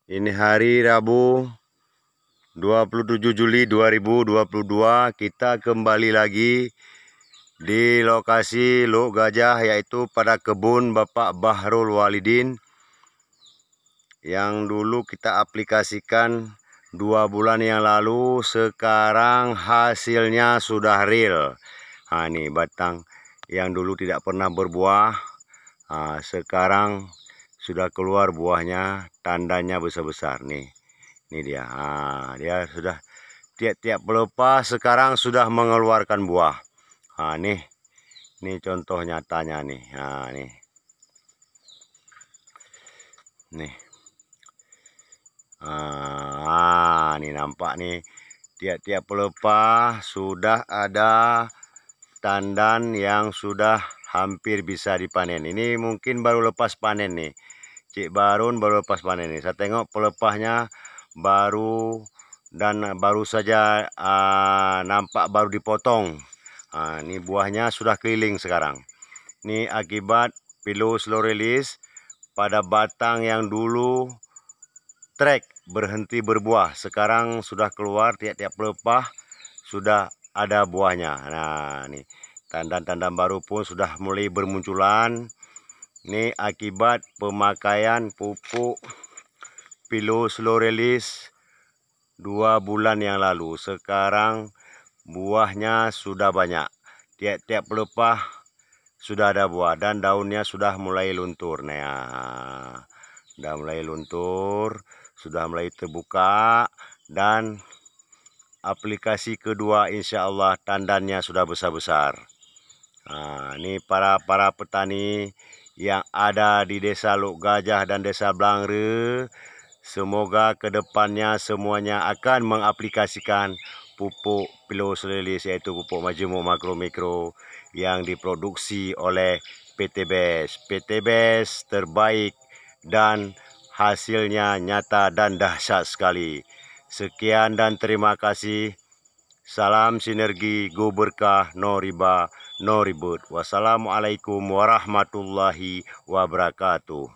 Ini hari Rabu 27 Juli 2022. Kita kembali lagi di lokasi Luk Gajah, yaitu pada kebun Bapak Bahrul Walidin yang dulu kita aplikasikan 2 bulan yang lalu. Sekarang hasilnya sudah real. Ini batang yang dulu tidak pernah berbuah, sekarang sudah keluar buahnya, tandanya besar-besar nih. Ini dia. Dia sudah tiap-tiap pelepah sekarang sudah mengeluarkan buah. Nih contoh nyatanya nih. Nih. Nih nampak nih, tiap-tiap pelepah sudah ada tandan yang sudah hampir bisa dipanen. Ini mungkin baru lepas panen nih. Cik Barun baru lepas panen nih. Saya tengok pelepahnya baru saja nampak baru dipotong. Ini buahnya sudah keliling sekarang. Ini akibat pilus slow release pada batang yang dulu trek berhenti berbuah. Sekarang sudah keluar tiap-tiap pelepah sudah ada buahnya. Nah, nih tandan-tandan baru pun sudah mulai bermunculan. Ini akibat pemakaian pupuk pilus slow release 2 bulan yang lalu. Sekarang buahnya sudah banyak. Tiap-tiap pelepah sudah ada buah dan daunnya sudah mulai luntur. Nah, sudah mulai luntur, sudah mulai terbuka, dan aplikasi kedua insya Allah tandannya sudah besar-besar. Ini para petani yang ada di Desa Luk Gajah dan Desa Blangre, semoga kedepannya semuanya akan mengaplikasikan pupuk pilus release, yaitu pupuk majemuk makro mikro yang diproduksi oleh PT BES. PT BES terbaik dan hasilnya nyata dan dahsyat sekali. Sekian dan terima kasih. Salam sinergi, go berkah, no riba, no ribut. Wassalamualaikum warahmatullahi wabarakatuh.